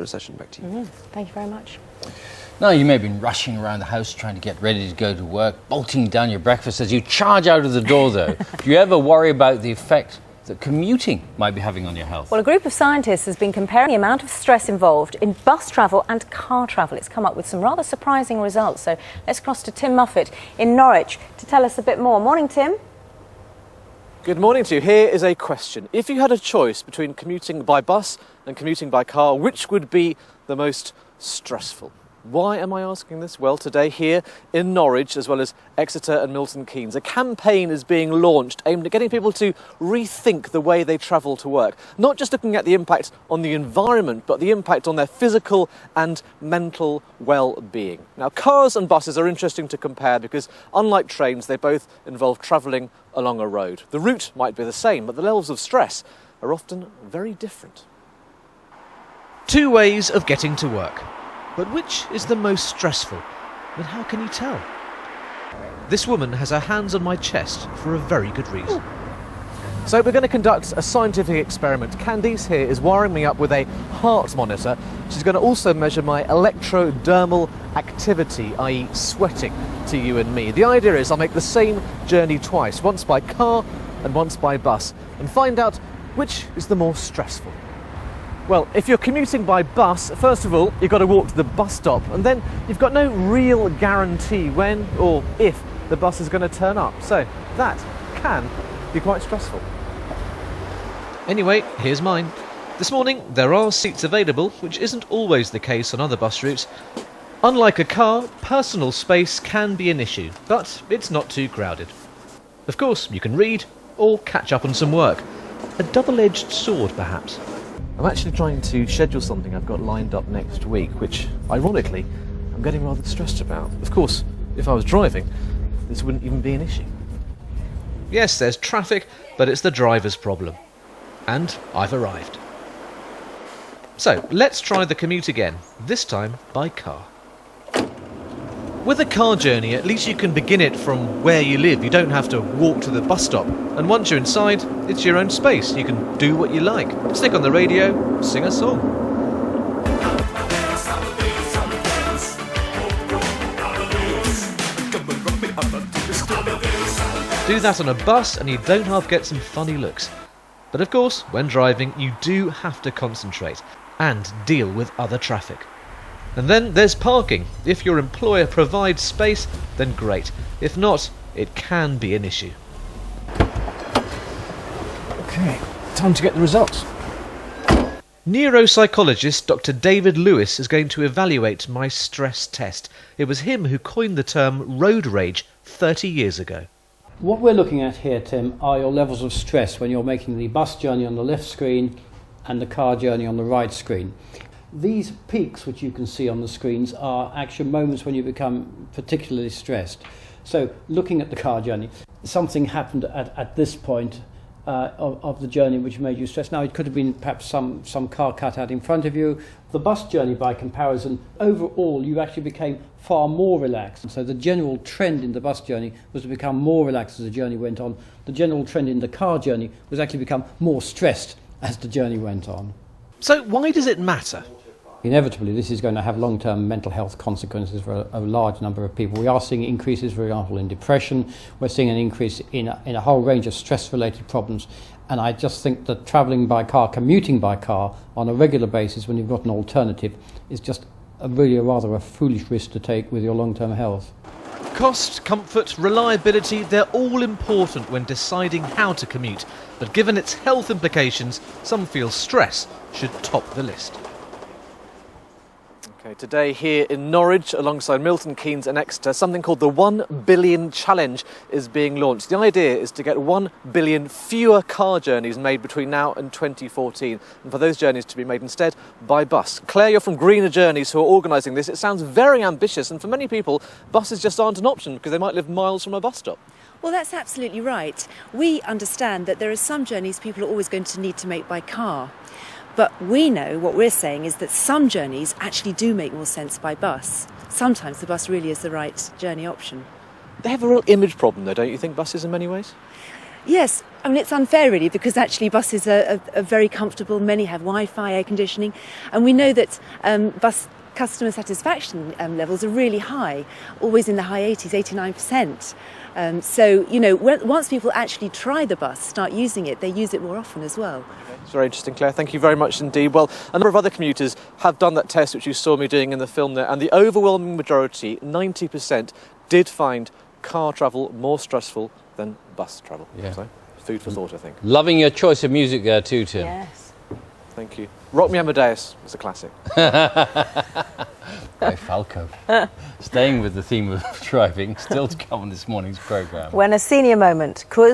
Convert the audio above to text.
session. Back to you. Thank you very much. Now, you may have been rushing around the house trying to get ready to go to work, bolting down your breakfast as you charge out of the door, though. Do you ever worry about the effect that commuting might be having on your health? Well, a group of scientists has been comparing the amount of stress involved in bus travel and car travel. It's come up with some rather surprising results. So let's cross to Tim Muffet in Norwich to tell us a bit more. Morning, Tim. Good morning to you. Here is a question. If you had a choice between commuting by bus and commuting by car, which would be the most stressful? Why am I asking this? Well, today here in Norwich, as well as Exeter and Milton Keynes, a campaign is being launched aimed at getting people to rethink the way they travel to work. Not just looking at the impact on the environment, but the impact on their physical and mental well-being. Now, cars and buses are interesting to compare because, unlike trains, they both involve travelling along a road. The route might be the same, but the levels of stress are often very different. Two ways of getting to work. But which is the most stressful? And how can you tell? This woman has her hands on my chest for a very good reason. So we're going to conduct a scientific experiment. Candice here is wiring me up with a heart monitor. She's going to also measure my electrodermal activity, i.e. sweating, to you and me. The idea is I'll make the same journey twice, once by car and once by bus, and find out which is the more stressful. Well, if you're commuting by bus, first of all, you've got to walk to the bus stop, and then you've got no real guarantee when or if the bus is going to turn up. So that can be quite stressful. Anyway, here's mine. This morning, there are seats available, which isn't always the case on other bus routes. Unlike a car, personal space can be an issue, but it's not too crowded. Of course, you can read or catch up on some work. A double-edged sword, perhaps. I'm actually trying to schedule something I've got lined up next week, which, ironically, I'm getting rather stressed about. Of course, if I was driving, this wouldn't even be an issue. Yes, there's traffic, but it's the driver's problem. And I've arrived. So, let's try the commute again, this time by car. With a car journey, at least you can begin it from where you live. You don't have to walk to the bus stop. And once you're inside, it's your own space. You can do what you like. Stick on the radio, sing a song. Do that on a bus and you don't half get some funny looks. But of course, when driving, you do have to concentrate and deal with other traffic. And then there's parking. If your employer provides space, then great. If not, it can be an issue. Okay, time to get the results. Neuropsychologist Dr. David Lewis is going to evaluate my stress test. It was him who coined the term road rage 30 years ago. What we're looking at here, Tim, are your levels of stress when you're making the bus journey on the left screen and the car journey on the right screen. These peaks, which you can see on the screens, are actual moments when you become particularly stressed. So, looking at the car journey, something happened at this point of the journey which made you stressed. Now, it could have been perhaps some car cut out in front of you. The bus journey, by comparison, overall, you actually became far more relaxed. So the general trend in the bus journey was to become more relaxed as the journey went on. The general trend in the car journey was actually become more stressed as the journey went on. So, why does it matter? Inevitably, this is going to have long-term mental health consequences for a large number of people. We are seeing increases, for example, in depression. We're seeing an increase in a whole range of stress-related problems. And I just think that travelling by car, commuting by car on a regular basis when you've got an alternative is just really rather a foolish risk to take with your long-term health. Cost, comfort, reliability, they're all important when deciding how to commute. But given its health implications, some feel stress should top the list. Okay, today here in Norwich, alongside Milton Keynes and Exeter, something called the 1 Billion Challenge is being launched. The idea is to get 1 billion fewer car journeys made between now and 2014, and for those journeys to be made instead by bus. Claire, you're from Greener Journeys who are organising this. It sounds very ambitious, and for many people, buses just aren't an option because they might live miles from a bus stop. Well, that's absolutely right. We understand that there are some journeys people are always going to need to make by car. But we know, what we're saying is that some journeys actually do make more sense by bus. Sometimes the bus really is the right journey option. They have a real image problem though, don't you think, buses, in many ways? Yes, I mean, it's unfair really, because actually buses are very comfortable. Many have Wi-Fi, air conditioning, and we know that bus customer satisfaction levels are really high, always in the high 80s, 89%. So, you know, once people actually try the bus, start using it, they use it more often as well. It's very interesting, Claire. Thank you very much indeed. Well, a number of other commuters have done that test which you saw me doing in the film there, and the overwhelming majority, 90%, did find car travel more stressful than bus travel. Yeah. So, food for thought, I think. Loving your choice of music there too, Tim. Yes. Thank you. Rock Me Amadeus was a classic. By Falco. Staying with the theme of driving, still to come on this morning's programme. When a senior moment, Cruise